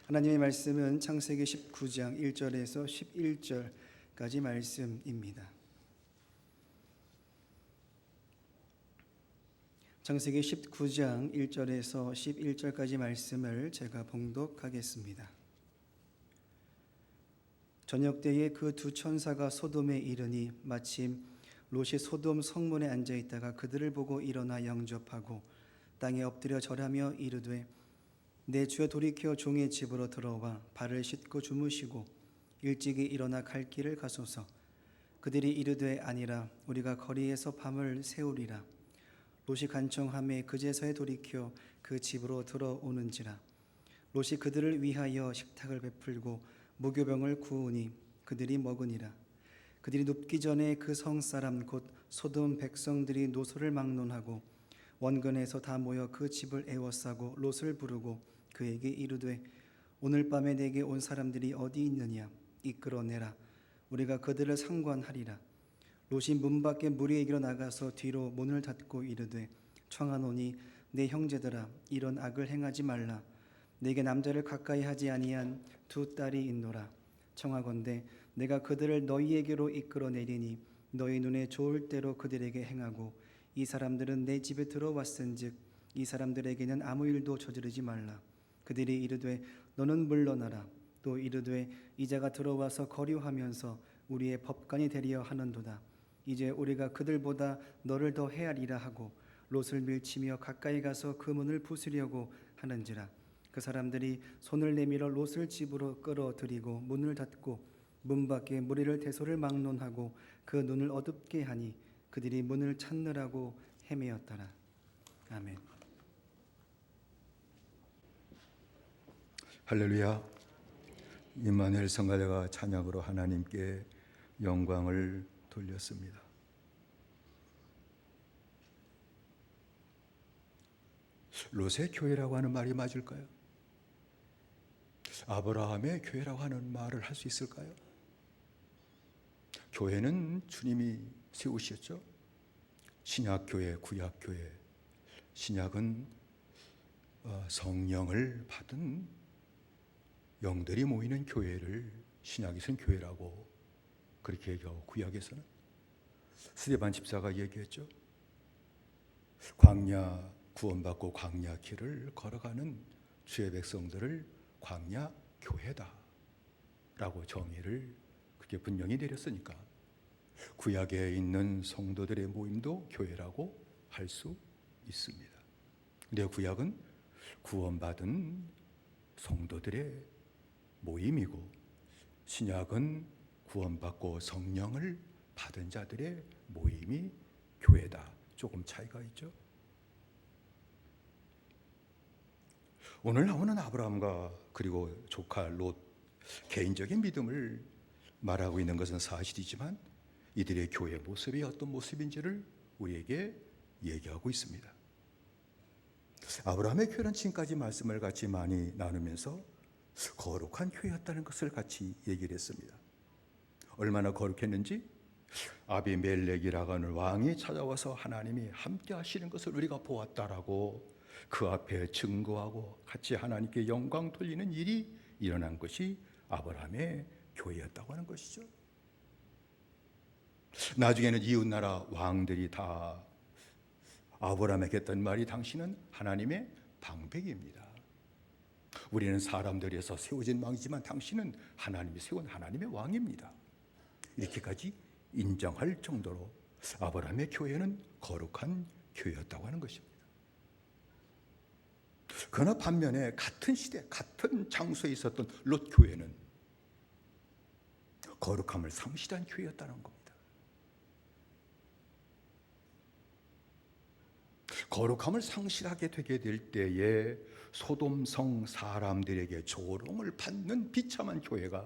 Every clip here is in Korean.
하나님의 말씀은 창세기 19장 1절에서 11절까지 말씀입니다. 창세기 19장 1절에서 11절까지 말씀을 제가 봉독하겠습니다. 저녁 때에 그 두 천사가 소돔에 이르니 마침 롯이 소돔 성문에 앉아 있다가 그들을 보고 일어나 영접하고 땅에 엎드려 절하며 이르되 내 주여 돌이켜 종의 집으로 들어와 발을 씻고 주무시고 일찍이 일어나 갈 길을 가소서. 그들이 이르되 아니라 우리가 거리에서 밤을 새우리라. 롯이 간청하매 그제서야 돌이켜 그 집으로 들어오는지라. 롯이 그들을 위하여 식탁을 베풀고 무교병을 구우니 그들이 먹으니라. 그들이 눕기 전에 그 성사람 곧 소돔 백성들이 노소를 막론하고 원근에서 다 모여 그 집을 에워싸고 롯을 부르고 그에게 이르되 오늘 밤에 내게 온 사람들이 어디 있느냐 이끌어내라. 우리가 그들을 상관하리라. 롯이 문 밖에 무리에게로 나가서 뒤로 문을 닫고 이르되 청하노니 내 형제들아 이런 악을 행하지 말라. 내게 남자를 가까이 하지 아니한 두 딸이 있노라. 청하건대 내가 그들을 너희에게로 이끌어내리니 너희 눈에 좋을 대로 그들에게 행하고 이 사람들은 내 집에 들어왔은즉 이 사람들에게는 아무 일도 저지르지 말라. 그들이 이르되 너는 물러나라. 또 이르되 이자가 들어와서 거류하면서 우리의 법관이 되려 하는도다. 이제 우리가 그들보다 너를 더 헤아리라 하고 롯을 밀치며 가까이 가서 그 문을 부수려고 하는지라. 그 사람들이 손을 내밀어 롯을 집으로 끌어들이고 문을 닫고 문 밖에 무리를 대소를 막론하고 그 눈을 어둡게 하니 그들이 문을 찾느라고 헤매었더라. 아멘. 할렐루야. 임마누엘 성가대가 찬양으로 하나님께 영광을 돌렸습니다. 롯의 교회라고 하는 말이 맞을까요? 아브라함의 교회라고 하는 말을 할 수 있을까요? 교회는 주님이 세우셨죠. 신약교회, 구약교회. 신약은 성령을 받은 영들이 모이는 교회를 신약에서는 교회라고 그렇게 얘기하고 구약에서는 스데반 집사가 얘기했죠. 광야 구원받고 광야 길을 걸어가는 주의 백성들을 광야 교회다 라고 정의를 그렇게 분명히 내렸으니까 구약에 있는 성도들의 모임도 교회라고 할 수 있습니다. 근데 구약은 구원받은 성도들의 모임이고 신약은 구원받고 성령을 받은 자들의 모임이 교회다. 조금 차이가 있죠. 오늘 나오는 아브라함과 그리고 조카 롯 개인적인 믿음을 말하고 있는 것은 사실이지만 이들의 교회 모습이 어떤 모습인지를 우리에게 얘기하고 있습니다. 아브라함의 교회는 지금까지 말씀을 같이 많이 나누면서 거룩한 교회였다는 것을 같이 얘기를 했습니다. 얼마나 거룩했는지 아비멜렉이라고 하는 왕이 찾아와서 하나님이 함께 하시는 것을 우리가 보았다라고 그 앞에 증거하고 같이 하나님께 영광 돌리는 일이 일어난 것이 아브라함의 교회였다고 하는 것이죠. 나중에는 이웃나라 왕들이 다 아브라함에게 했던 말이 당신은 하나님의 방백입니다. 우리는 사람들에서 세워진 왕이지만 당신은 하나님이 세운 하나님의 왕입니다. 이렇게까지 인정할 정도로 아브라함의 교회는 거룩한 교회였다고 하는 것입니다. 그러나 반면에 같은 시대, 같은 장소에 있었던 롯 교회는 거룩함을 상실한 교회였다는 겁니다. 거룩함을 상실하게 되게 될 때에 소돔성 사람들에게 조롱을 받는 비참한 교회가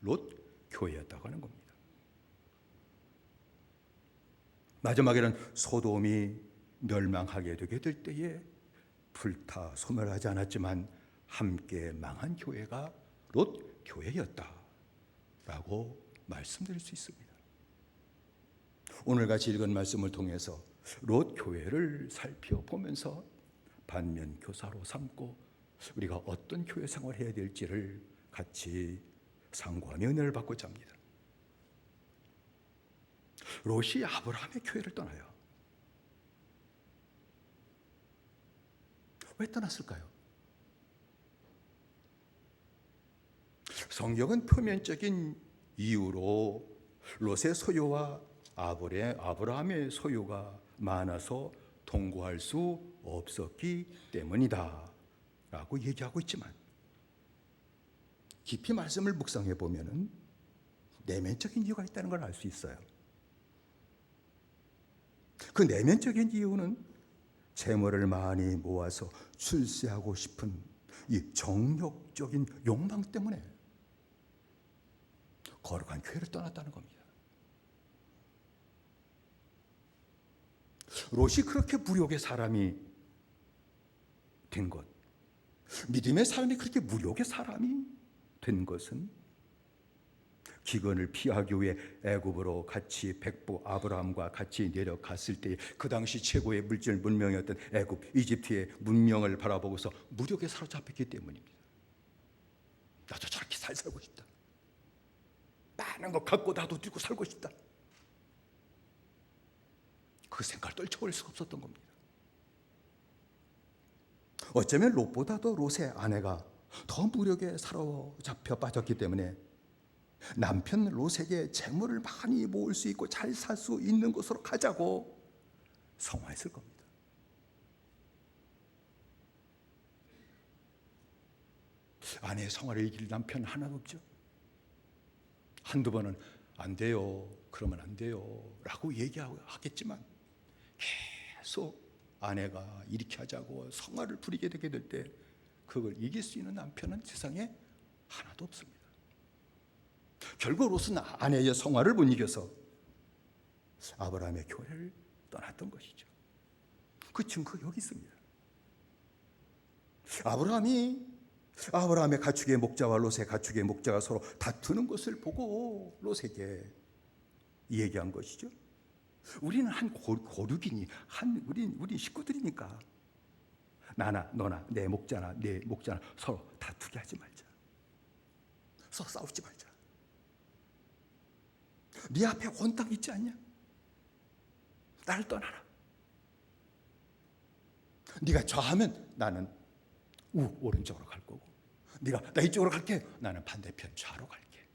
롯 교회였다고 하는 겁니다. 마지막에는 소돔이 멸망하게 되게 될 때에 불타 소멸하지 않았지만 함께 망한 교회가 롯 교회였다라고 말씀드릴 수 있습니다. 오늘같이 읽은 말씀을 통해서 롯 교회를 살펴보면서 반면 교사로 삼고 우리가 어떤 교회 생활을 해야 될지를 같이 상고하며 은혜를 받고자 합니다. 롯이 아브라함의 교회를 떠나요. 왜 떠났을까요? 성경은 표면적인 이유로 롯의 소유와 아브라함의 소유가 많아서 통고할 수 없었기 때문이다 라고 얘기하고 있지만, 깊이 말씀을 묵상해 보면 내면적인 이유가 있다는 걸 알 수 있어요. 그 내면적인 이유는 재물을 많이 모아서 출세하고 싶은 이 정욕적인 욕망 때문에 거룩한 교회를 떠났다는 겁니다. 롯이 그렇게 무력의 사람이 된 것, 믿음의 사람이 그렇게 무력의 사람이 된 것은 기근을 피하기 위해 애굽으로 같이 백부 아브라함과 같이 내려갔을 때 그 당시 최고의 물질 문명이었던 애굽, 이집트의 문명을 바라보고서 무력에 사로잡혔기 때문입니다. 나도 저렇게 살고 싶다. 많은 거 갖고 나도 들고 살고 싶다. 그 생각을 떨쳐버릴 수가 없었던 겁니다. 어쩌면 롯보다도 롯의 아내가 더 무력에 사로잡혀 빠졌기 때문에 남편 롯에게 재물을 많이 모을 수 있고 잘 살 수 있는 곳으로 가자고 성화했을 겁니다. 아내의 성화를 이길 남편 하나도 없죠. 한두 번은 안 돼요, 그러면 안 돼요 라고 얘기하겠지만, 계속 아내가 이렇게 하자고 성화를 부리게 되게 될 때 그걸 이길 수 있는 남편은 세상에 하나도 없습니다. 결국 롯은 아내의 성화를 못 이겨서 아브라함의 교회를 떠났던 것이죠. 그 증거 여기 있습니다. 아브라함의 가축의 목자와 롯의 가축의 목자가 서로 다투는 것을 보고 롯에게 얘기한 것이죠. 우리는 한 고륙이니, 우리 식구들이니까 나나 너나 내 목자나 서로 다투게 하지 말자. 서로 싸우지 말자. 네 앞에 온 땅 있지 않냐? 나를 떠나라. 네가 좌하면 나는 오른쪽으로 갈 거고, 네가 나 이쪽으로 갈게, 나는 반대편 좌로 갈게.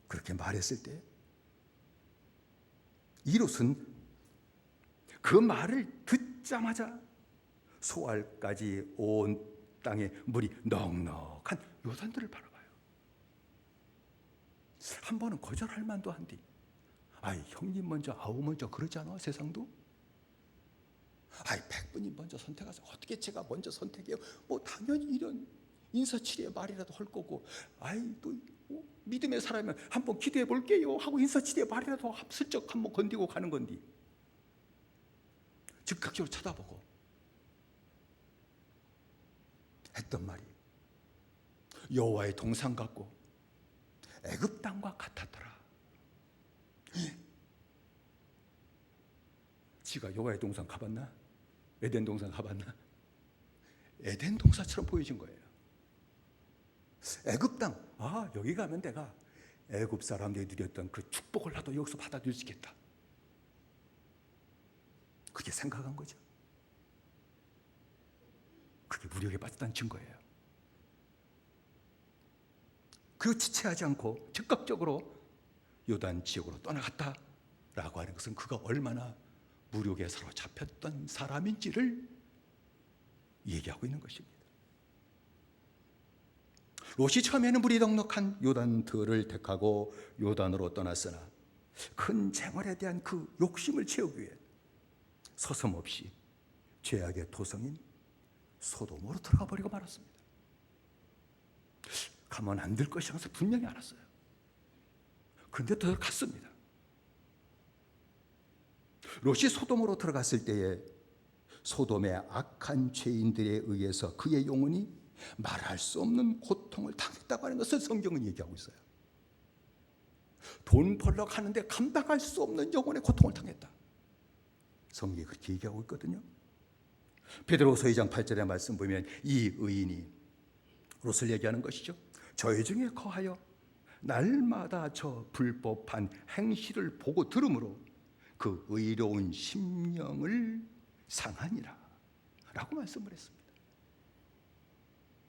그렇게 말했을 때 이롯은 그 말을 듣자마자 소알까지 온 땅에 물이 넉넉한 요단들을 바라봐요. 한 번은 거절할 만도 한디, 아이 형님 먼저 아우 먼저 그러지 않아 세상도? 아이 100분이 먼저 선택하세요. 어떻게 제가 먼저 선택해요? 뭐 당연히 이런 인사치레의 말이라도 할 거고, 아이 또 믿음의 사람이면 한번 기도해 볼게요 하고 인사치레의 말이라도 슬쩍 한번 건디고 가는 건디, 즉각적으로 쳐다보고 했던 말이 여호와의 동산 같고 애굽 땅과 같았더라. 지가 여호와의 동산 가봤나? 에덴 동산 가봤나? 에덴 동산처럼 보여진 거예요. 애굽 땅, 여기 가면 내가 애굽 사람들이 누렸던 그 축복을 나도 여기서 받아들일 수 있겠다. 그게 생각한 거죠. 그게 무력에 빠졌다는 증거예요. 그리고 지체하지 않고 즉각적으로 요단 지역으로 떠나갔다라고 하는 것은 그가 얼마나 무력에 사로잡혔던 사람인지를 얘기하고 있는 것입니다. 롯이 처음에는 물이 넉넉한 요단들을 택하고 요단으로 떠났으나 큰 재물에 대한 그 욕심을 채우기 위해 서슴없이 죄악의 도성인 소돔으로 들어가 버리고 말았습니다. 가면 안 될 것이라서 분명히 알았어요. 그런데 들어갔습니다. 롯이 소돔으로 들어갔을 때에 소돔의 악한 죄인들에 의해서 그의 영혼이 말할 수 없는 고통을 당했다고 하는 것을 성경은 얘기하고 있어요. 돈 벌러 가는데 감당할 수 없는 영혼의 고통을 당했다. 성경이 그렇게 얘기하고 있거든요. 베드로후서 2장 8절의 말씀 보면 이 의인이 롯을 얘기하는 것이죠. 저희 중에 거하여 날마다 저 불법한 행실을 보고 들으므로 그 의로운 심령을 상하니라 라고 말씀을 했습니다.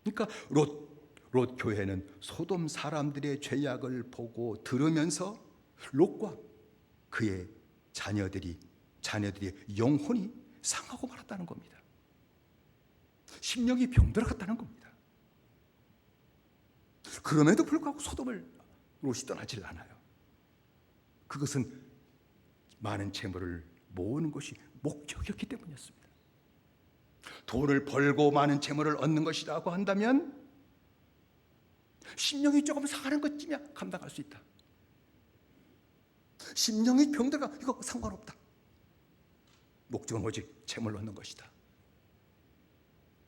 그러니까 롯 교회는 소돔 사람들의 죄악을 보고 들으면서 롯과 그의 자녀들이 영혼이 상하고 말았다는 겁니다. 심령이 병들어갔다는 겁니다. 그럼에도 불구하고 소돔을 롯이 떠나질 않아요. 그것은 많은 재물을 모으는 것이 목적이었기 때문이었습니다. 돈을 벌고 많은 재물을 얻는 것이라고 한다면 심령이 조금 상하는 것쯤이야 감당할 수 있다. 심령이 병들어가 이거 상관없다. 목적은 오직 재물을 얻는 것이다.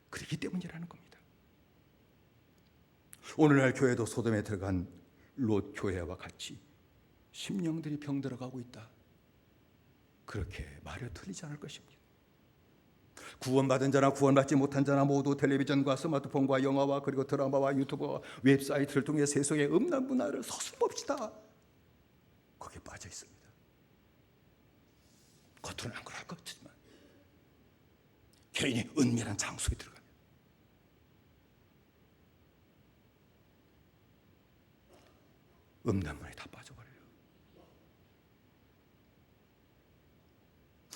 그렇기 때문이라는 겁니다. 오늘날 교회도 소돔에 들어간 롯 교회와 같이 심령들이 병들어가고 있다. 그렇게 말이 틀리지 않을 것입니다. 구원받은 자나 구원받지 못한 자나 모두 텔레비전과 스마트폰과 영화와 그리고 드라마와 유튜브와 웹사이트를 통해 세상의 음란 문화를 서슴없이다 거기에 빠져 있습니다. 겉으로는 안 그럴 것 같지만 개인이 은밀한 장소에 들어가면 음란 문화에 다 빠져버려요.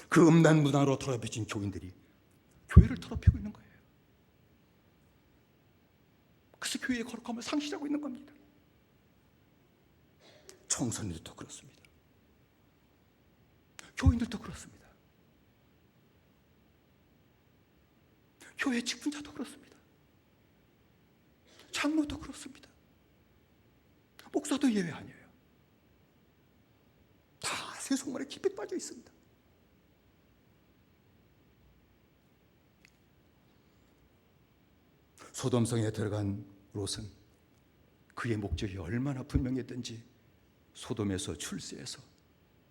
그 음란 문화로 더럽혀진 교인들이 교회를 더럽히고 있는 거예요. 그래서 교회의 거룩함을 상실하고 있는 겁니다. 청소년들도 그렇습니다. 교인들도 그렇습니다. 교회 직분자도 그렇습니다. 장로도 그렇습니다. 목사도 예외 아니에요. 다 세속물에 깊이 빠져 있습니다. 소돔성에 들어간 롯은 그의 목적이 얼마나 분명했던지 소돔에서 출세해서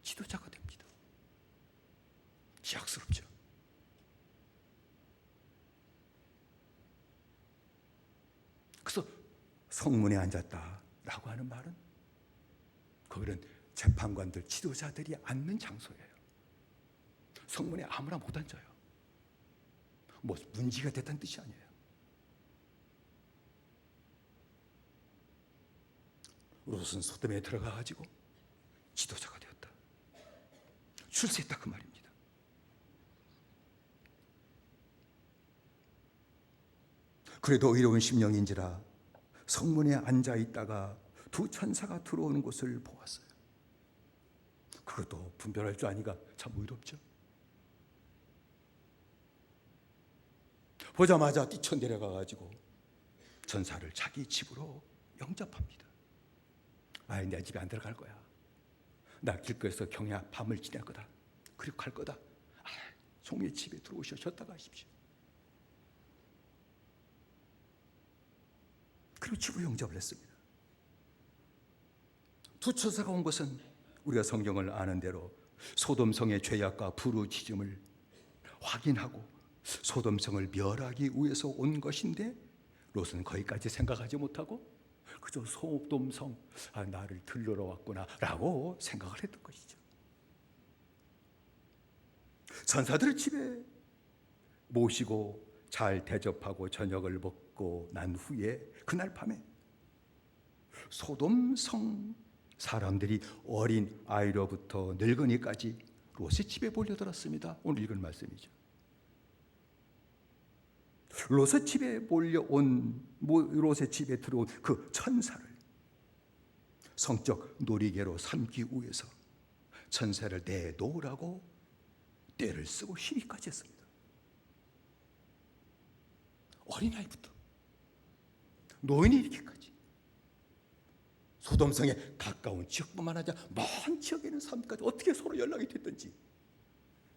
지도자가 됩니다. 기약스럽죠. 그래서 성문에 앉았다라고 하는 말은 거기는 재판관들, 지도자들이 앉는 장소예요. 성문에 아무나 못 앉아요. 뭐 문제가 됐다는 뜻이 아니에요. 롯은 소돔에 들어가가지고 지도자가 되었다. 출세했다 그 말입니다. 그래도 의로운 심령인지라 성문에 앉아 있다가 두 천사가 들어오는 것을 보았어요. 그것도 분별할 줄 아니까 참 의롭죠. 보자마자 뛰쳐내려가가지고 천사를 자기 집으로 영접합니다. 아, 내 집에 안 들어갈 거야. 나 길거리에서 경야 밤을 지낼 거다. 그리고 갈 거다. 아, 종의 집에 들어오셔 쉬었다 가십시오. 그리고 집으로 영접을 했습니다. 두 천사가 온 것은 우리가 성경을 아는 대로 소돔성의 죄악과 부르짖음을 확인하고 소돔성을 멸하기 위해서 온 것인데 롯은 거기까지 생각하지 못하고 그저 소돔성, 아, 나를 들러러 왔구나 라고 생각을 했던 것이죠. 천사들을 집에 모시고 잘 대접하고 저녁을 먹고 난 후에 그날 밤에 소돔성 사람들이 어린 아이로부터 늙은이까지 롯의 집에 몰려들었습니다. 오늘 읽은 말씀이죠. 롯의 집에 몰려온, 롯의 집에 들어온 그 천사를 성적 놀이개로 삼기 위해서 천사를 내놓으라고 떼를 쓰고 시위까지 했습니다. 어린아이부터 노인이 이렇게까지 소돔성에 가까운 지역뿐만 아니라 먼 지역에 있는 사람까지 어떻게 서로 연락이 됐든지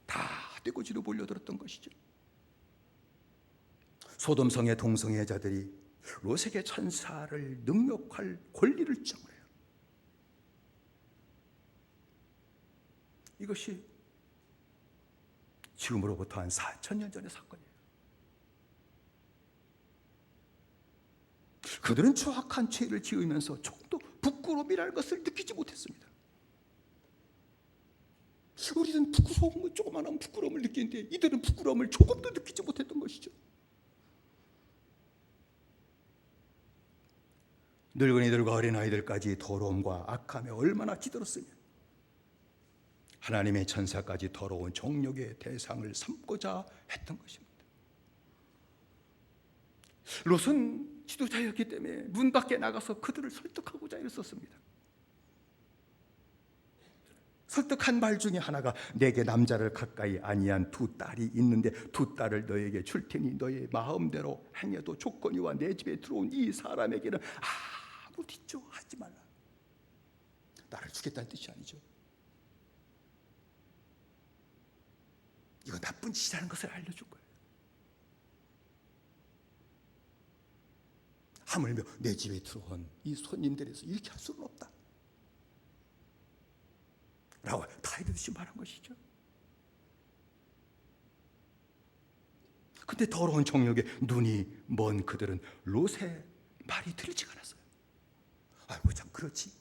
다 떼거지로 몰려들었던 것이죠. 소돔성의 동성애자들이 롯에게 천사를 능욕할 권리를 주장을 해요. 이것이 지금으로부터 한 4,000년 전의 사건이에요. 그들은 추악한 죄를 지으면서 조금도 부끄러움이라는 것을 느끼지 못했습니다. 우리는 부끄러움을 조그마한 부끄러움을 느끼는데 이들은 부끄러움을 조금도 느끼지 못했던 것이죠. 늙은이들과 어린아이들까지 더러움과 악함에 얼마나 찌들었으면 하나님의 천사까지 더러운 정욕의 대상을 삼고자 했던 것입니다. 롯은 지도자였기 때문에 문 밖에 나가서 그들을 설득하고자 애썼습니다. 설득한 말 중에 하나가 내게 남자를 가까이 아니한 두 딸이 있는데 두 딸을 너에게 줄 테니 너의 마음대로 행해도 조건이와 내 집에 들어온 이 사람에게는 아무 뒤조 하지 말라. 나를 주겠다는 뜻이 아니죠. 이거 나쁜 짓이라는 것을 알려준 거예요. 하물며 내 집에 들어온 이 손님들에서 이렇게 할 수는 없다 라고 다 이르듯이 말한 것이죠. 근데 더러운 정욕에 눈이 먼 그들은 롯의 말이 들리지가 않았어요. 아이고 참 그렇지,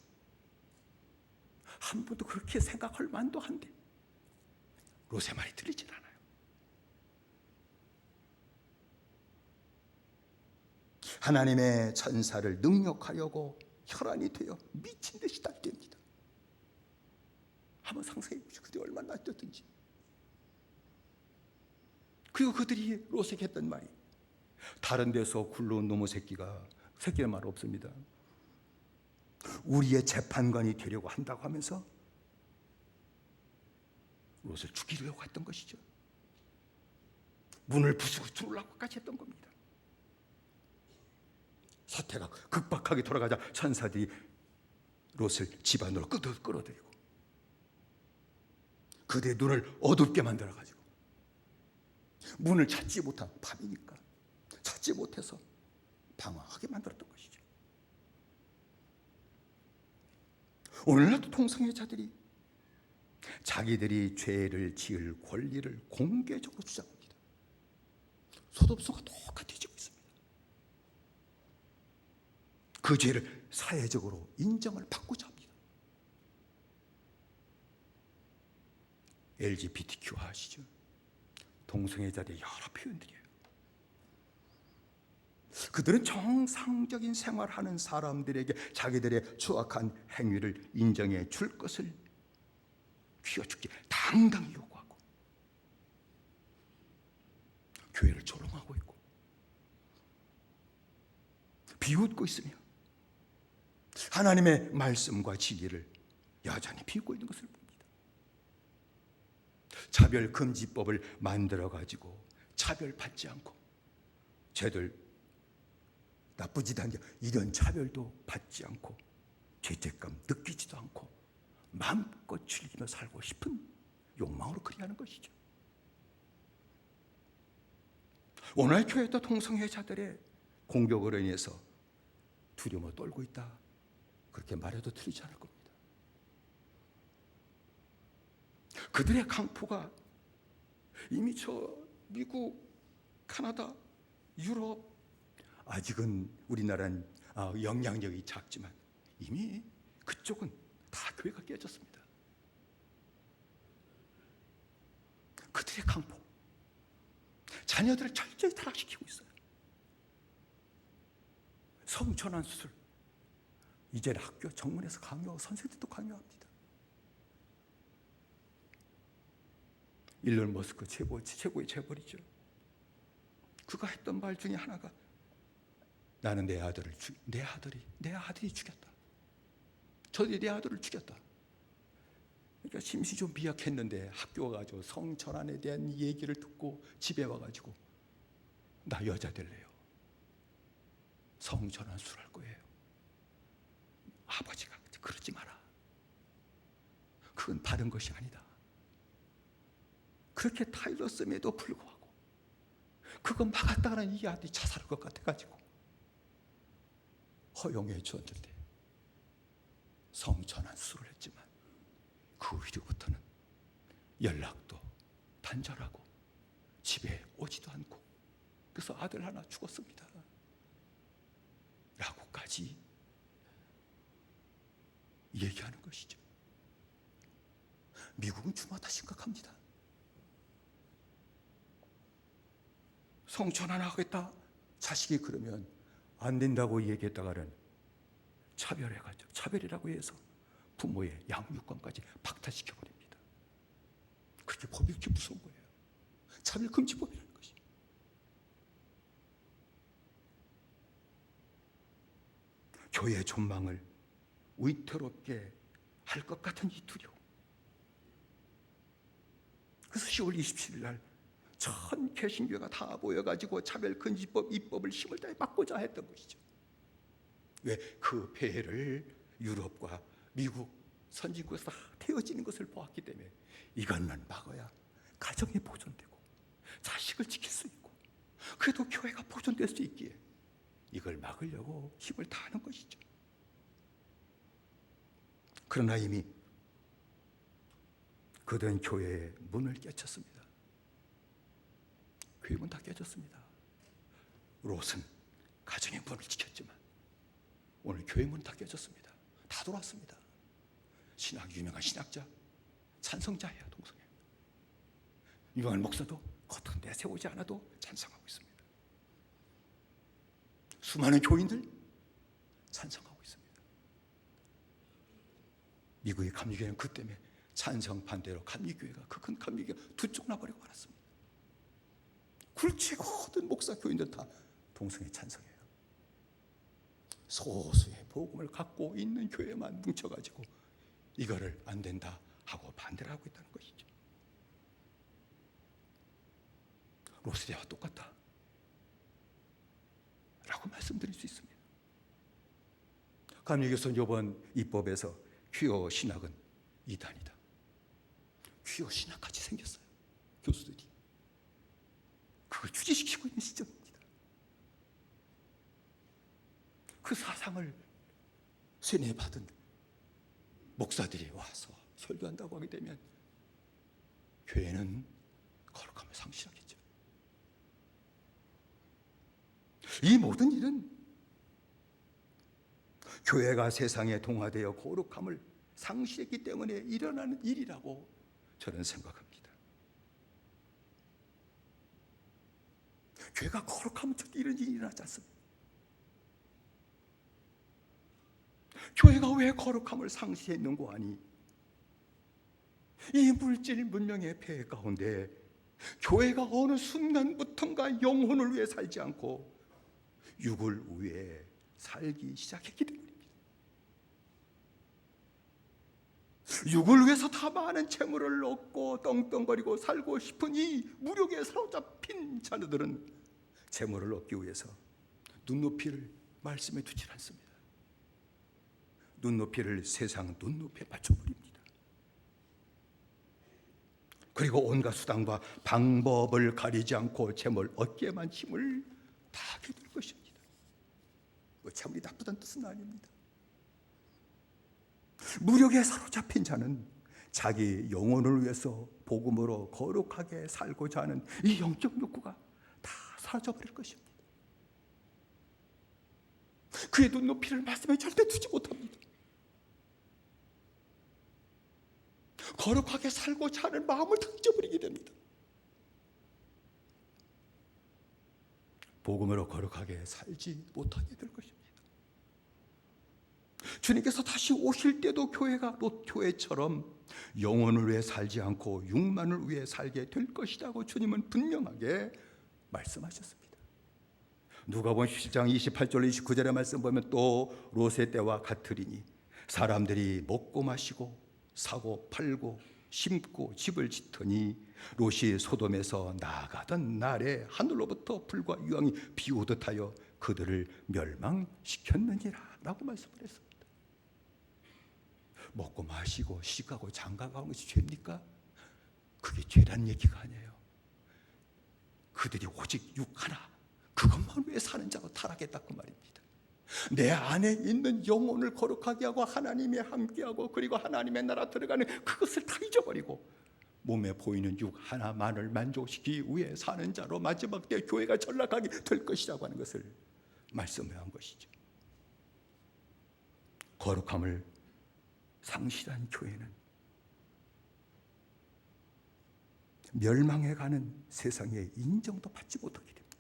한 번도 그렇게 생각할 만도 한데 롯의 말이 들리질 않아요. 하나님의 천사를 능욕하려고 혈안이 되어 미친 듯이 달립니다. 한번 상상해 보시죠. 그들이 얼마나 뛰었든지. 그리고 그들이 롯에게 했던 말이 다른 데서 굴러온 놈의 새끼의 말 없습니다. 우리의 재판관이 되려고 한다고 하면서 롯을 죽이려고 했던 것이죠. 문을 부수고 죽으려고까지 했던 겁니다. 사태가 급박하게 돌아가자 천사들이 롯을 집 안으로 끌어들이고 그들의 눈을 어둡게 만들어가지고 문을 찾지 못한, 밤이니까 찾지 못해서 방황하게 만들었던 것이죠. 오늘날도 통성애자들이 자기들이 죄를 지을 권리를 공개적으로 주장합니다. 소돔성과 똑같이 지고 있습니다. 그 죄를 사회적으로 인정을 받고자 합니다. LGBTQ 아시죠? 동성애자들의 여러 표현들이에요. 그들은 정상적인 생활하는 사람들에게 자기들의 추악한 행위를 인정해 줄 것을 쥐어죽게 당당히 요구하고 교회를 조롱하고 있고 비웃고 있으며 하나님의 말씀과 진리를 여전히 비웃고 있는 것을 봅니다. 차별금지법을 만들어가지고 차별받지 않고 쟤들 나쁘지도 않게 이런 차별도 받지 않고 죄책감 느끼지도 않고 마음껏 즐기며 살고 싶은 욕망으로 그리하는 것이죠. 오늘 교회도 동성애자들의 공격으로 인해서 두려워 떨고 있다, 그렇게 말해도 틀리지 않을 겁니다. 그들의 강포가 이미 저 미국, 카나다, 유럽, 아직은 우리나라는 영향력이 작지만 이미 그쪽은 다 교회가 깨졌습니다. 그들의 강포, 자녀들을 철저히 타락시키고 있어요. 성전환 수술, 이제는 학교 정문에서 강요하고 선생님들도 강요합니다. 일론 머스크 최고의 재벌이죠. 그가 했던 말 중에 하나가 나는 내 아들이 죽였다. 저들이 내 아들을 죽였다. 그러니까 심시 좀 미약했는데 학교 가서 성전환에 대한 얘기를 듣고 집에 와가지고 나 여자 될래요. 성전환 수술할 거예요. 아버지가 그러지 마라. 그건 받은 것이 아니다. 그렇게 타일렀음에도 불구하고 그거 막았다는 이 아들이 자살할 것 같아가지고 허용해 주었는데 성전환 수술을 했지만 그 이후부터는 연락도 단절하고 집에 오지도 않고 그래서 아들 하나 죽었습니다 라고 까지 얘기하는 것이죠. 미국은 주마다 심각합니다. 성전 하나 하겠다. 자식이 그러면 안 된다고 얘기했다가는 차별이라고 해서 부모의 양육권까지 박탈시켜버립니다. 그렇게 법이 그렇게 무서운 거예요. 차별금지법이라는 것이. 교회의 존망을 위태롭게 할 것 같은 이 두려움. 그래서 10월 27일 날 전 개신교가 다 모여가지고 차별금지법 입법을 힘을 다해 막고자 했던 것이죠. 왜? 그 폐해를 유럽과 미국 선진국에서 다 되어지는 것을 보았기 때문에 이것만 막아야 가정이 보존되고 자식을 지킬 수 있고 그래도 교회가 보존될 수 있기에 이걸 막으려고 힘을 다하는 것이죠. 그러나 이미 그된 교회의 문을 깨쳤습니다. 교회 문 다 깨졌습니다. 롯은 가정의 문을 지켰지만 오늘 교회 문 다 깨졌습니다. 다 돌아왔습니다. 유명한 신학자, 찬성자예요. 동성애. 유명한 목사도 겉은 내세우지 않아도 찬성하고 있습니다. 수많은 교인들 찬성하고 있습니다. 미국의 감리교회는 그 때문에 찬성 반대로 감리교회가 그 큰 감리교회가 두 쪽 나버리고 말았습니다. 굴치고 모든 목사 교인들 다 동성애 찬성해요. 소수의 복음을 갖고 있는 교회만 뭉쳐가지고 이거를 안 된다 하고 반대를 하고 있다는 것이죠. 롯세대와 똑같다 라고 말씀드릴 수 있습니다. 감리교에서 이번 입법에서 퀴어 신학은 이단이다. 퀴어 신학같이 생겼어요. 교수들이. 그걸 유지시키고 있는 시점입니다. 그 사상을 세뇌받은 목사들이 와서 설교한다고 하게 되면 교회는 거룩함을 상실하겠죠. 이 모든 일은 교회가 세상에 동화되어 거룩함을 상실했기 때문에 일어나는 일이라고 저는 생각합니다. 교회가 거룩하면 절대 이런 일이 일어나지 않습니다. 교회가 왜 거룩함을 상실했는고 하니 이 물질 문명의 폐해 가운데 교회가 어느 순간부터인가 영혼을 위해 살지 않고 육을 위해 살기 시작했기 때문입니다. 육을 위해서 다 많은 재물을 얻고 떵떵거리고 살고 싶은 이 무력에 사로잡힌 자녀들은 재물을 얻기 위해서 눈높이를 말씀에 두지 않습니다. 눈높이를 세상 눈높이에 맞춰버립니다. 그리고 온갖 수단과 방법을 가리지 않고 재물 얻기에만 힘을 다하게 될 것입니다. 재물이 나쁘다는 뜻은 아닙니다. 무력에 사로잡힌 자는 자기 영혼을 위해서 복음으로 거룩하게 살고자 하는 이 영적 욕구가 다 사라져버릴 것입니다. 그의 눈높이를 말씀에 절대 두지 못합니다. 거룩하게 살고자 하는 마음을 다 잊어버리게 됩니다. 복음으로 거룩하게 살지 못하게 될 것입니다. 주님께서 다시 오실 때도 교회가 롯 교회처럼 영혼을 위해 살지 않고 육만을 위해 살게 될 것이라고 주님은 분명하게 말씀하셨습니다. 누가복음 17장 28절 29절의 말씀 보면 또 롯의 때와 같으리니 사람들이 먹고 마시고 사고 팔고 심고 집을 짓더니 롯이 소돔에서 나아가던 날에 하늘로부터 불과 유황이 비오듯 하여 그들을 멸망시켰느니라 라고 말씀을 했습니다. 먹고 마시고 시가고 장가가는 것이 죄입니까? 그게 죄란 얘기가 아니에요. 그들이 오직 육 하나 그것만 위해 사는 자로 타락했다고 말입니다. 내 안에 있는 영혼을 거룩하게 하고 하나님이 함께하고 그리고 하나님의 나라 들어가는 그것을 다 잊어버리고 몸에 보이는 육 하나만을 만족시키기 위해 사는 자로 마지막 때 교회가 전락하게 될 것이라고 하는 것을 말씀한 것이죠. 거룩함을 상실한 교회는 멸망해가는 세상의 인정도 받지 못하게 됩니다.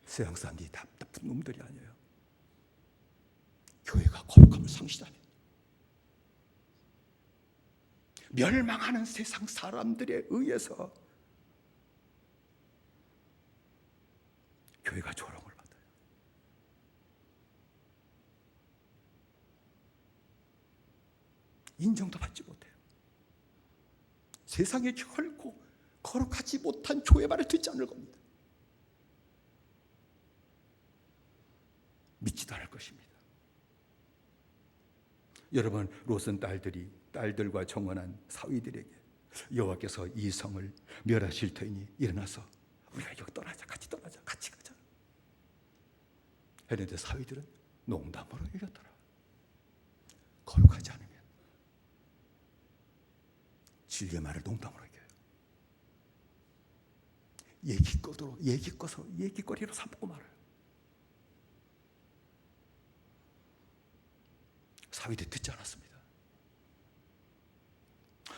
세상 사람들이 답답한 놈들이 아니에요. 교회가 거룩함을 상실하면 멸망하는 세상 사람들에 의해서 교회가 조롱을 받아요. 인정도 받지 못해요. 세상에 결코 거룩하지 못한 교회 말을 듣지 않을 겁니다. 믿지도 않을 것입니다. 여러분, 롯은 딸들과 정원한 사위들에게 여호와께서 이 성을 멸하실 터이니 일어나서 우리가 여기 떠나자, 같이 떠나자, 같이 가자 했는데 사위들은 농담으로 여겼더라. 거룩하지 않으면 진리의 말을 농담으로 여겨요. 얘기거리로 삼고 말아요. 사위들 듣지 않았습니다.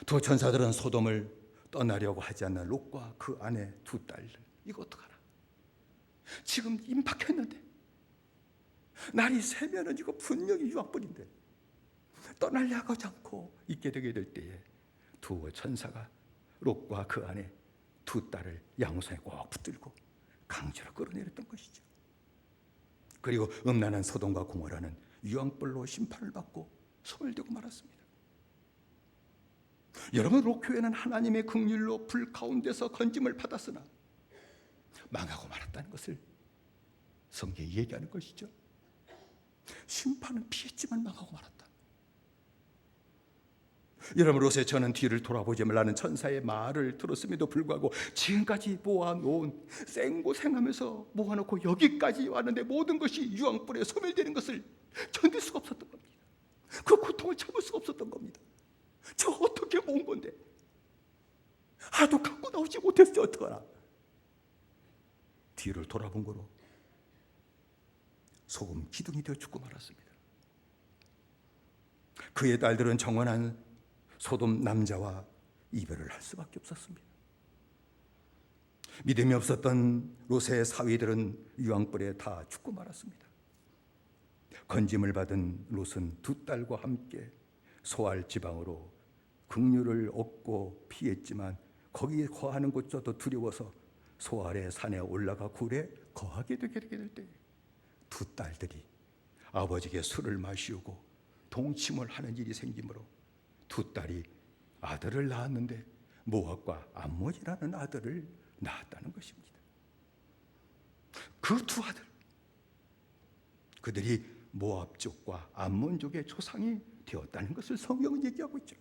두 천사들은 소돔을 떠나려고 하지 않는 롯과 그 아내 두 딸들, 이거 어떡하나? 지금 임박했는데 날이 새면은 이거 분명히 유황불인데 떠나려 하지 않고 있게 되게 될 때에 두 천사가 롯과 그 아내 두 딸을 양손에 꼭 붙들고 강제로 끌어내렸던 것이죠. 그리고 음란한 소돔과 고모라는 유황불로 심판을 받고 소멸되고 말았습니다. 여러분, 롯교회는 하나님의 긍휼로 불 가운데서 건짐을 받았으나 망하고 말았다는 것을 성경이 얘기하는 것이죠. 심판은 피했지만 망하고 말았다. 여러분, 롯의 저는 뒤를 돌아보지 말라는 천사의 말을 들었음에도 불구하고 지금까지 모아놓은 생고생하면서 모아놓고 여기까지 왔는데 모든 것이 유황불에 소멸되는 것을 견딜 수가 없었던 겁니다. 그 고통을 참을 수가 없었던 겁니다. 저 어떻게 모은 건데 하도 갖고 나오지 못했지 어떡하나. 뒤를 돌아본 거로 소금 기둥이 되어 죽고 말았습니다. 그의 딸들은 정원한 소돔 남자와 이별을 할 수밖에 없었습니다. 믿음이 없었던 롯의 사위들은 유황불에 다 죽고 말았습니다. 건짐을 받은 롯은 두 딸과 함께 소알 지방으로 긍휼을 얻고 피했지만 거기에 거하는 곳조차도 두려워서 소알의 산에 올라가 굴에 거하게 되게 될 때 두 딸들이 아버지에게 술을 마시우고 동침을 하는 일이 생기므로 두 딸이 아들을 낳았는데 모압과 암몬이라는 아들을 낳았다는 것입니다. 그 두 아들, 그들이 모압 족과 암몬 족의 조상이 되었다는 것을 성경은 얘기하고 있죠.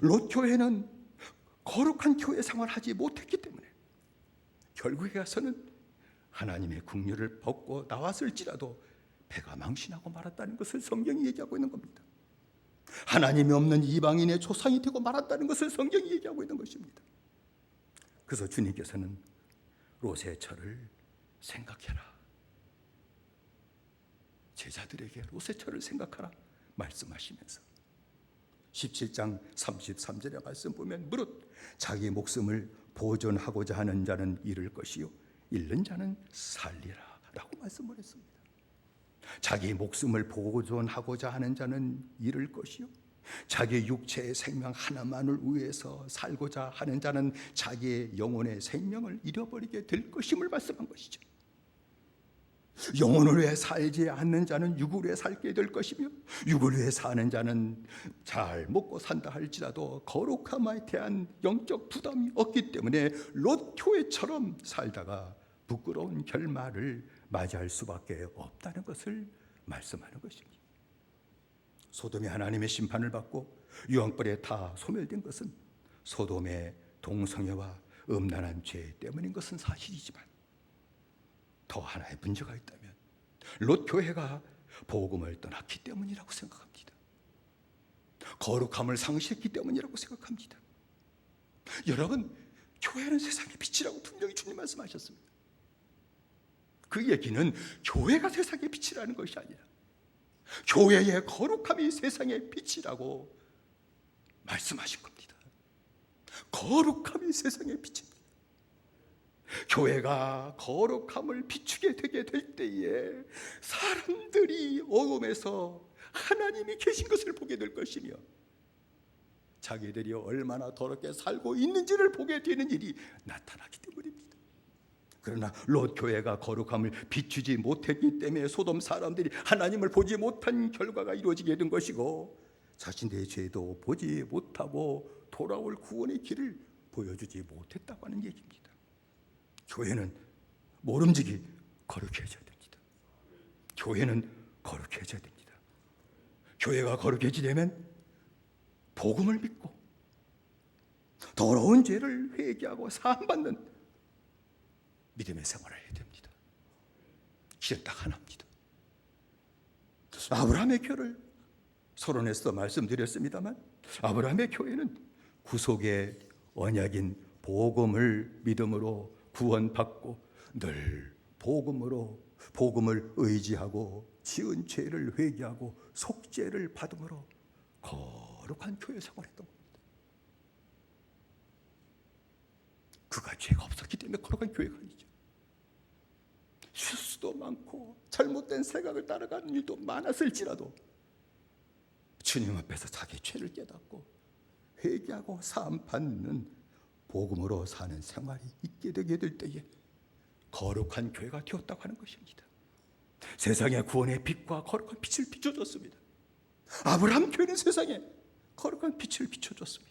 롯 교회는 거룩한 교회 생활을 하지 못했기 때문에 결국에 가서는 하나님의 긍휼을 벗고 나왔을지라도 배가 망신하고 말았다는 것을 성경이 얘기하고 있는 겁니다. 하나님이 없는 이방인의 조상이 되고 말았다는 것을 성경이 얘기하고 있는 것입니다. 그래서 주님께서는 롯의 철을 생각해라, 제자들에게 롯의 철을 생각하라 말씀하시면서 17장 33절의 말씀 보면 무릇 자기 목숨을 보존하고자 하는 자는 잃을 것이요 잃는 자는 살리라 라고 말씀을 했습니다. 자기 목숨을 보존하고자 하는 자는 잃을 것이요 자기 육체의 생명 하나만을 위해서 살고자 하는 자는 자기의 영혼의 생명을 잃어버리게 될 것임을 말씀한 것이죠. 영혼을 위해 살지 않는 자는 육을 위해 살게 될 것이며 육을 위해 사는 자는 잘 먹고 산다 할지라도 거룩함에 대한 영적 부담이 없기 때문에 롯 교회처럼 살다가 부끄러운 결말을 맞이할 수밖에 없다는 것을 말씀하는 것입니다. 소돔이 하나님의 심판을 받고 유황불에 다 소멸된 것은 소돔의 동성애와 음란한 죄 때문인 것은 사실이지만 더 하나의 문제가 있다면 롯 교회가 복음을 떠났기 때문이라고 생각합니다. 거룩함을 상실했기 때문이라고 생각합니다. 여러분, 교회는 세상의 빛이라고 분명히 주님 말씀하셨습니다. 그 얘기는 교회가 세상의 빛이라는 것이 아니라 교회의 거룩함이 세상의 빛이라고 말씀하신 겁니다. 거룩함이 세상의 빛입니다. 교회가 거룩함을 비추게 되게 될 때에 사람들이 어둠에서 하나님이 계신 것을 보게 될 것이며 자기들이 얼마나 더럽게 살고 있는지를 보게 되는 일이 나타나기 때문입니다. 그러나 롯 교회가 거룩함을 비추지 못했기 때문에 소돔 사람들이 하나님을 보지 못한 결과가 이루어지게 된 것이고 자신들의 죄도 보지 못하고 돌아올 구원의 길을 보여주지 못했다고 하는 얘기입니다. 교회는 모름지기 거룩해져야 됩니다. 교회는 거룩해져야 됩니다. 교회가 거룩해지려면 복음을 믿고 더러운 죄를 회개하고 사함받는 믿음의 생활을 해야 됩니다. 길은 딱 하나입니다. 아브라함의 교를 서론에서 말씀드렸습니다만 아브라함의 교회는 구속의 언약인 복음을 믿음으로 구원받고 늘 복음을 의지하고 지은 죄를 회개하고 속죄를 받음으로 거룩한 교회 생활했던 겁니다. 그가 죄가 없었기 때문에 거룩한 교회가 아니죠. 실수도 많고 잘못된 생각을 따라가는 일도 많았을지라도 주님 앞에서 자기 죄를 깨닫고 회개하고 사함 받는 복음으로 사는 생활이 있게 되게 될 때에 거룩한 교회가 되었다고 하는 것입니다. 세상의 구원의 빛과 거룩한 빛을 비춰줬습니다. 아브라함 교회는 세상에 거룩한 빛을 비춰줬습니다.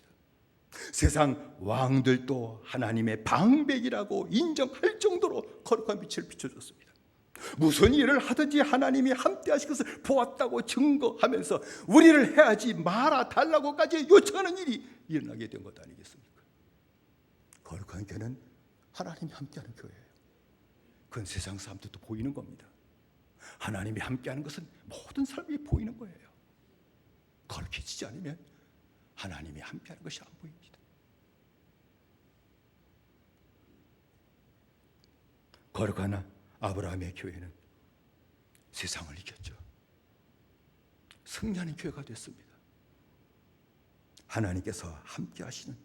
세상 왕들도 하나님의 방백이라고 인정할 정도로 거룩한 빛을 비춰줬습니다. 무슨 일을 하든지 하나님이 함께 하신 것을 보았다고 증거하면서 우리를 해하지 말아 달라고까지 요청하는 일이 일어나게 된 것 아니겠습니까? 거룩한 교회는 하나님이 함께하는 교회예요. 그건 세상 사람들도 보이는 겁니다. 하나님이 함께하는 것은 모든 사람이 보이는 거예요. 거룩해지지 않으면 하나님이 함께하는 것이 안 보입니다. 거룩한 아브라함의 교회는 세상을 이겼죠. 승리하는 교회가 됐습니다. 하나님께서 함께하시는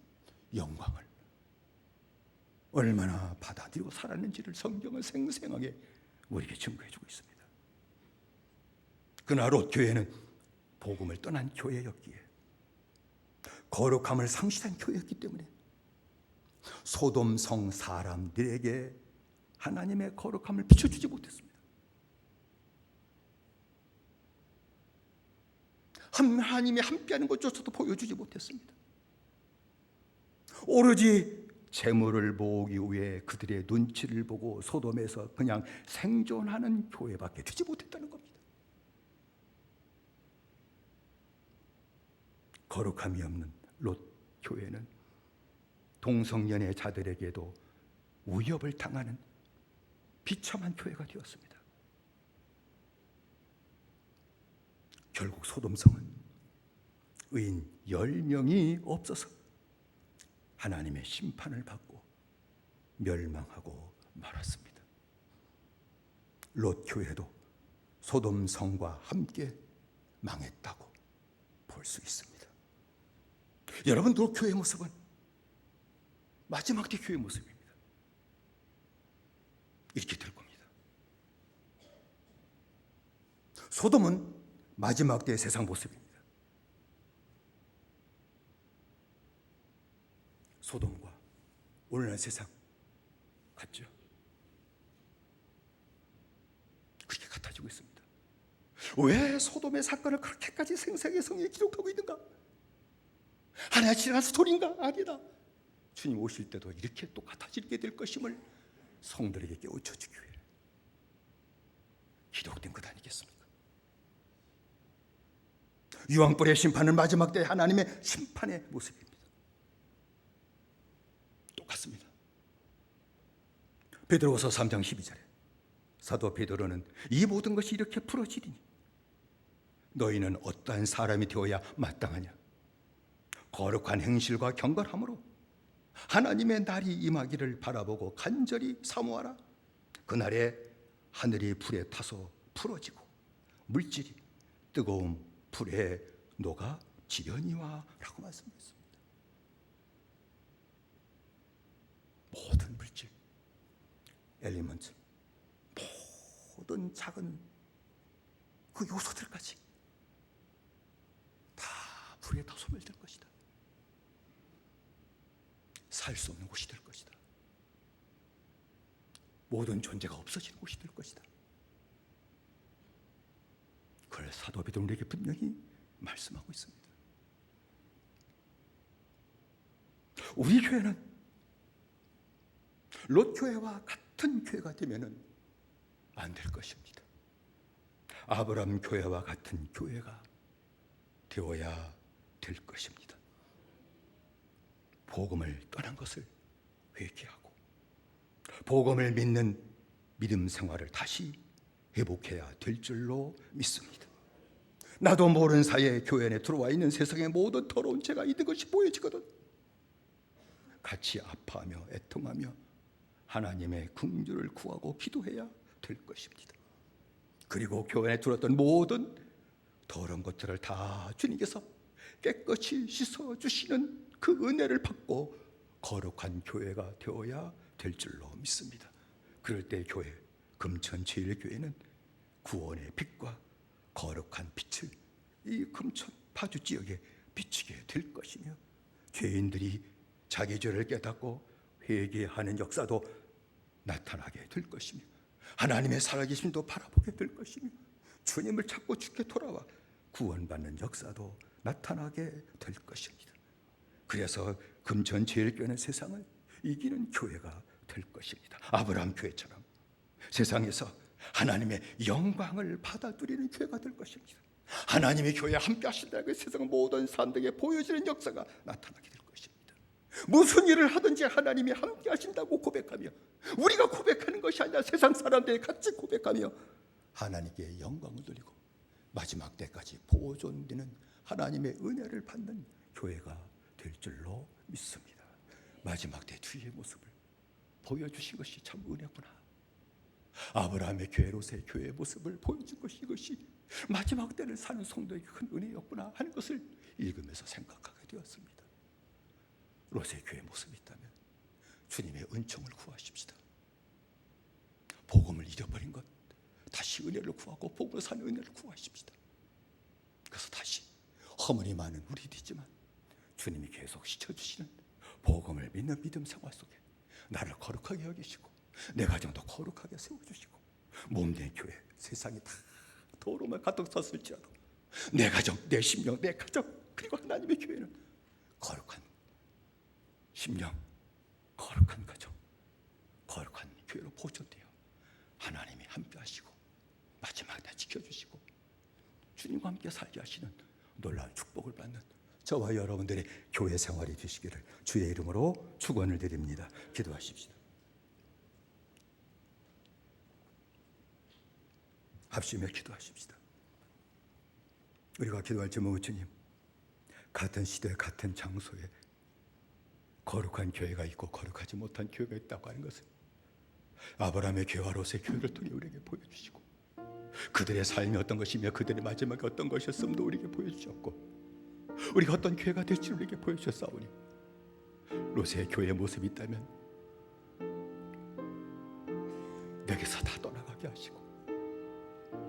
영광을 얼마나 받아들이고 살았는지를 성경은 생생하게 우리에게 증거해주고 있습니다. 그러나 롯 교회는 복음을 떠난 교회였기에 거룩함을 상실한 교회였기 때문에 소돔 성 사람들에게 하나님의 거룩함을 비춰주지 못했습니다. 하나님이 함께하는 것조차도 보여주지 못했습니다. 오로지 재물을 모으기 위해 그들의 눈치를 보고 소돔에서 그냥 생존하는 교회밖에 되지 못했다는 겁니다. 거룩함이 없는 롯 교회는 동성연애 자들에게도 위협을 당하는 비참한 교회가 되었습니다. 결국 소돔성은 의인 10명이 없어서 하나님의 심판을 받고 멸망하고 말았습니다. 롯 교회도 소돔성과 함께 망했다고 볼 수 있습니다. 여러분, 롯 교회의 모습은 마지막 때 교회의 모습입니다. 이렇게 될 겁니다. 소돔은 마지막 때의 세상 모습입니다. 소돔과 오늘날 세상 같죠? 그렇게 같아지고 있습니다. 왜 소돔의 사건을 그렇게까지 생생하게 성경에 기록하고 있는가? 하나의 지나간 스토리인가? 아니다. 주님 오실 때도 이렇게 똑같아지게 될 것임을 성들에게 깨우쳐주기 위해 기록된 것 아니겠습니까? 유황불의 심판은 마지막 때 하나님의 심판의 모습입니다. 똑같습니다. 베드로후서 3장 12절에 사도 베드로는 이 모든 것이 이렇게 풀어지리니 너희는 어떠한 사람이 되어야 마땅하냐? 거룩한 행실과 경건함으로 하나님의 날이 임하기를 바라보고 간절히 사모하라. 그날에 하늘이 불에 타서 풀어지고 물질이 뜨거운 불에 녹아 지려니와 라고 말씀했습니다. 모든 물질, 엘리먼트, 모든 작은 그 요소들까지 다 불에 다 소멸될 것이다. 살 수 없는 곳이 될 것이다. 모든 존재가 없어지는 곳이 될 것이다. 그걸 사도 베드로는 우리에게 분명히 말씀하고 있습니다. 우리 교회는 롯 교회와 같은 교회가 되면은 안 될 것입니다. 아브라함 교회와 같은 교회가 되어야 될 것입니다. 복음을 떠난 것을 회개하고 복음을 믿는 믿음 생활을 다시 회복해야 될 줄로 믿습니다. 나도 모르는 사이에 교회 안에 들어와 있는 세상의 모든 더러운 죄가 있는 것이 보여지거든. 같이 아파하며 애통하며 하나님의 긍휼을 구하고 기도해야 될 것입니다. 그리고 교회 안에 들어왔던 모든 더러운 것들을 다 주님께서 깨끗이 씻어주시는 그 은혜를 받고 거룩한 교회가 되어야 될 줄로 믿습니다. 그럴 때 교회, 금천 제1교회는 구원의 빛과 거룩한 빛을 이 금천 파주 지역에 비추게 될 것이며 죄인들이 자기 죄를 깨닫고 회개하는 역사도 나타나게 될 것이며 하나님의 살아계심도 바라보게 될 것이며 주님을 찾고 주께 돌아와 구원받는 역사도 나타나게 될 것입니다. 그래서 금천 제1교회는 세상을 이기는 교회가 될 것입니다. 아브라함 교회처럼 세상에서 하나님의 영광을 받아들이는 교회가 될 것입니다. 하나님의 교회에 함께 하신다는 그 세상 모든 사람들에게 보여지는 역사가 나타나게 될 것입니다. 무슨 일을 하든지 하나님이 함께 하신다고 고백하며 우리가 고백하는 것이 아니라 세상 사람들이 같이 고백하며 하나님께 영광을 돌리고 마지막 때까지 보존되는 하나님의 은혜를 받는 교회가 될 줄로 믿습니다. 마지막 때 주의 모습을 보여주신 것이 참 은혜구나. 아브라함의 교회 롯의 교회의 모습을 보여준 것이 이것이 마지막 때를 사는 성도에게 큰 은혜였구나 하는 것을 읽으면서 생각하게 되었습니다. 롯의 교회의 모습이 있다면 주님의 은총을 구하십시다. 복음을 잃어버린 것 다시 은혜를 구하고 복음을 사는 은혜를 구하십시다. 그래서 다시 허물이 많은 우리들이지만 주님이 계속 시켜주시는 복음을 믿는 믿음 생활 속에 나를 거룩하게 여기시고 내 가정도 거룩하게 세워주시고 몸된 교회 세상이 다 더러움을 가득 찼을지라도 내 가정, 내 심령, 내 가정 그리고 하나님의 교회는 거룩한 심령, 거룩한 가정, 거룩한 교회로 보존되어 하나님이 함께 하시고 마지막 날 지켜주시고 주님과 함께 살게 하시는 놀라운 축복을 받는 저와 여러분들의 교회 생활이 되시기를 주의 이름으로 축원을 드립니다. 기도하십시다. 합심해 기도하십시다. 우리가 기도할 제목은 주님, 같은 시대 같은 장소에 거룩한 교회가 있고 거룩하지 못한 교회가 있다고 하는 것을 아브라함의 교회와 롯의 교회를 통해 우리에게 보여주시고 그들의 삶이 어떤 것이며 그들의 마지막이 어떤 것이었음도 우리에게 보여주셨고 우리가 어떤 교회가 될지 우리에게 보여주셨사오니 롯의 교회의 모습이 있다면 내게서 다 떠나가게 하시고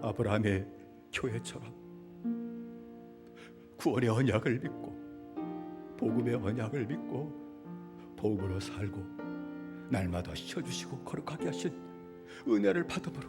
아브라함의 교회처럼 구원의 언약을 믿고 복음의 언약을 믿고 복음으로 살고 날마다 씻어주시고 거룩하게 하신 은혜를 받음으로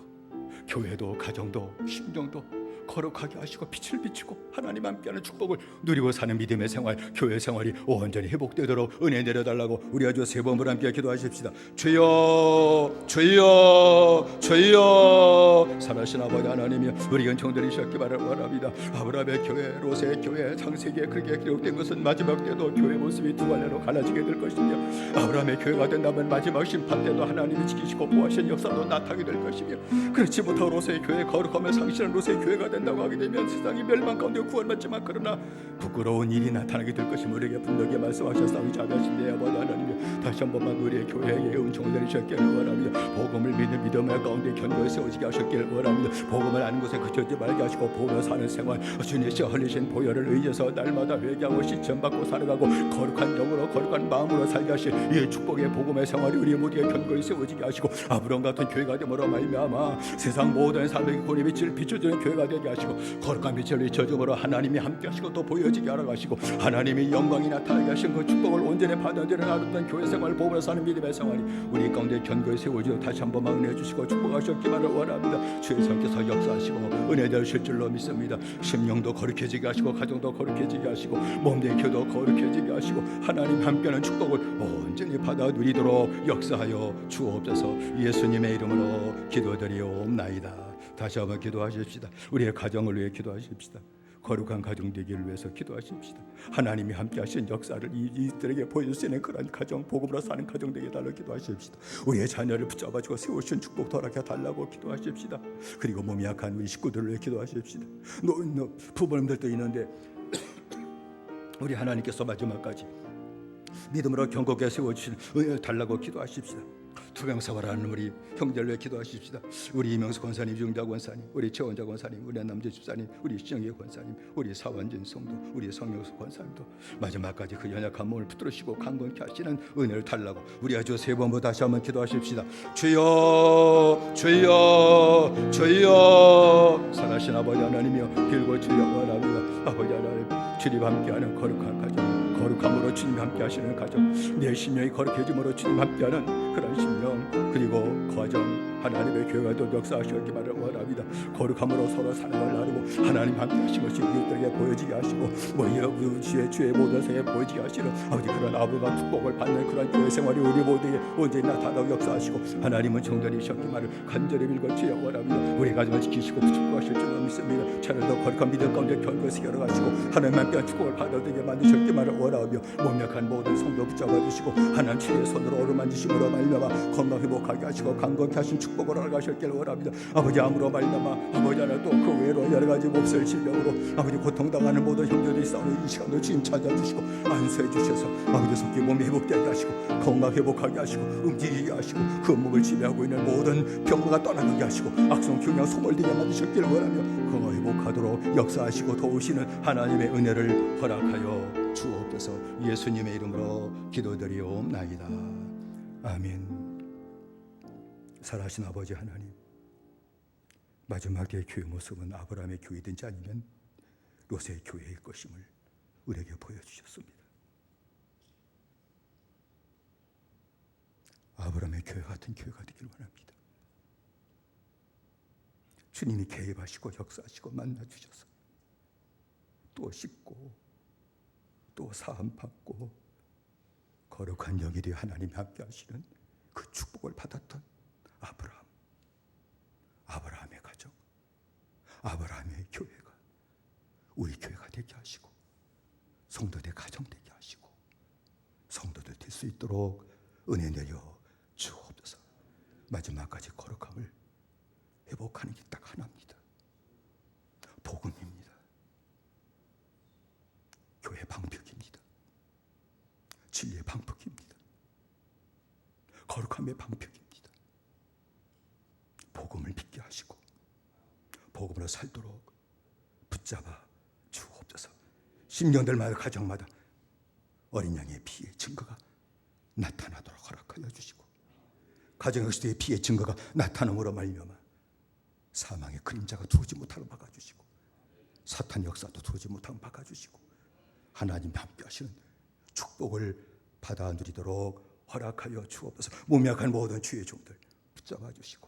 교회도 가정도 심령도 거룩하게 하시고 빛을 비추고 하나님 함께하는 축복을 누리고 사는 믿음의 생활, 교회 생활이 온전히 회복되도록 은혜 내려달라고 우리 아주 세 번을 함께 기도하십시다. 주여 주여 주여 살아신 아버지 하나님이여 우리 은총들이셨기 바랍니다. 아브라함의 교회, 롯의 교회, 창세기에 그렇게 기록된 것은 마지막 때도 교회 모습이 두 갈래로 갈라지게 될 것이며 아브라함의 교회가 된다면 마지막 심판 때도 하나님이 지키시고 보호하신 역사도 나타나게 될 것이며 그렇지 못하고 롯의 교회 거룩하며 상실한 롯의 교회가 된다고 하게 되면 세상이 멸망 가운데 구원받지만 그러나 부끄러운 일이 나타나게 될 것임을 우리에게 분명히 말씀하셨사오니 자비하신 내 아버지 하나님 원합니다. 다시 한 번만 우리의 교회에 은총을 내리셨기를 원합니다. 복음을 믿는 믿음의 가운데 견고히 세워지게 하셨기를 원합니다. 복음을 아는 곳에 그쳐지 말게 하시고 보며 사는 생활, 주님이 흘리신 보혈을 의지해서 날마다 회개하고 시천받고 살아가고 거룩한 영으로 거룩한 마음으로 살게 하실 이 축복의 복음의 생활이 우리 모두에 견고히 세워지게 하시고 아브람 같은 교회가 되므로 말미암아 세상 모든 사람에게 본의 빛을 비춰주는 교회가 되게 하시고 거룩한 빛을 비춰줌으로 하나님이 함께 하시고 또 보여지게 하라 하시고 하나님이 영광이 나타나게 하신 그 축복을 온전히 받아들이는 아름다운 교회 생활 보며 사는 믿음의 생활이 우리 가운데 견고히 세워지도록 다시 한 번만 은혜 주시고 축복하셨기만을 원합니다. 주의 성께서 역사하시고 은혜 되실 줄로 믿습니다. 심령도 거룩해지게 하시고 가정도 거룩해지게 하시고 몸된 교도 거룩해지게 하시고 하나님 함께하는 축복을 온전히 받아 누리도록 역사하여 주옵소서. 예수님의 이름으로 기도드리옵나이다. 다시 한번 기도하십시다. 우리의 가정을 위해 기도하십시다. 거룩한 가정 되기를 위해서 기도하십시다. 하나님이 함께 하신 역사를 이들에게 보여줄 수 있는 그런 가정, 복음으로 사는 가정 되게 달라고 기도하십시다. 우리의 자녀를 붙잡아주고 세우신 축복 허락해 달라고 기도하십시다. 그리고 몸이 약한 우리 식구들을 위해 기도하십시다. 부모님들도 있는데 우리 하나님께서 마지막까지 믿음으로 견고하게 세워주실 은혜를 달라고 기도하십시다. 투병사활하는 우리 형제를 위해 기도하십시다. 우리 이명수 권사님, 유정자 권사님, 우리 최원자 권사님, 우리 남재 집사님, 우리 신영희 권사님, 우리 사완진 성도, 우리 성영수 권사님도 마지막까지 그 연약한 몸을 붙들으시고 강건케 하시는 은혜를 달라고 우리 아주 세 번 다시 한번 기도하십시다. 주여 주여 주여. 살아신 아버지 하나님이여 빌고 주여 원합니다. 아버지 하나님 주님 함께하는 거룩한 가정, 거룩함으로 주님 함께 하시는 가정, 내 심령이 거룩해짐으로 주님 함께하는 그런 심령, 그리고 가정, 하나님의 교회가 또 역사하시기만을 원합니다. 거룩함으로 서로 사랑을 나누고 하나님 함께 하신 것이 이웃들에게 보여지게 하시고 주의 모든 생에 보여지게 하시는 아버지 그런 아버지가 축복을 받는 그런 교회 생활이 우리 모두에게 온전히 나타나고 역사하시고 하나님은 정전이셨기만을 간절히 빌고 주여 원합니다. 우리 가정을 지키시고 축복하실 줄로 믿습니다. 차라도 거룩한 믿음 가운데 견고히 세워가시고 하나님 함께 축복을 받아들게 만드셨기만을 원하며 몸약한 모든 성도 붙잡아 주시고 하나님 주의 손으로 어루만지심으로 말미암아 건강 회복하게 하시고 강건케 하신 축복을 허락하셨기를 원합니다. 아버지 아무로 말미암아 아버지 하나 또 그 외로 여러 가지 몹쓸 질병으로 아버지 고통당하는 모든 형제들이 싸우는 이 시간도 주님 찾아주시고 안수해 주셔서 아버지 속기 몸이 회복되게 하시고 건강 회복하게 하시고 움직이게 하시고 그 몸을 지배하고 있는 모든 병마가 떠나게 하시고 악성 균형 소멸되게 만드셨기를 원하며 건강 회복하도록 역사하시고 도우시는 하나님의 은혜를 허락하여 주옵소서. 예수님의 이름으로 기도드리옵나이다. 아멘. 살아신 아버지 하나님, 마지막의 교회 모습은 아브라함의 교회든지 아니면 롯의 교회일 것임을 우리에게 보여주셨습니다. 아브라함의 교회 같은 교회가 되길 원합니다. 주님이 개입하시고 역사하시고 만나주셔서 또 씻고 또 사함받고 거룩한 영이 하나님 함께 하시는 그 축복을 받았던 아브라함의 가정, 아브라함의 교회가 우리 교회가 되게 하시고 성도들 가정 되게 하시고 성도들 될 수 있도록 은혜 내려 주옵소서. 마지막까지 거룩함을 회복하는 게 딱 하나입니다. 복음입니다. 교회 방벽입니다. 진리의 방벽입니다. 거룩함의 방벽입니다. 복음을 믿게 하시고 복음으로 살도록 붙잡아 주옵소서. 심령들마다 가정마다 어린 양의 피의 증거가 나타나도록 허락하여 주시고 가정의 그리스도의 피의 증거가 나타남으로 말미암아 사망의 그림자가 들어오지 못하게 막아주시고 사탄 역사도 들어오지 못하게 막아주시고 하나님 함께 하시는 축복을 받아 누리도록 허락하여 주옵소서. 몸이 약한 모든 주의 종들 붙잡아 주시고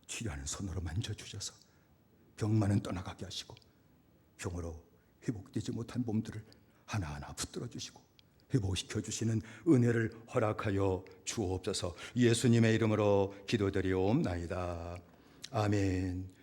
치료하는 손으로 만져주셔서 병만은 떠나가게 하시고 병으로 회복되지 못한 몸들을 하나하나 붙들어 주시고 회복시켜 주시는 은혜를 허락하여 주옵소서. 예수님의 이름으로 기도드리옵나이다. 아멘.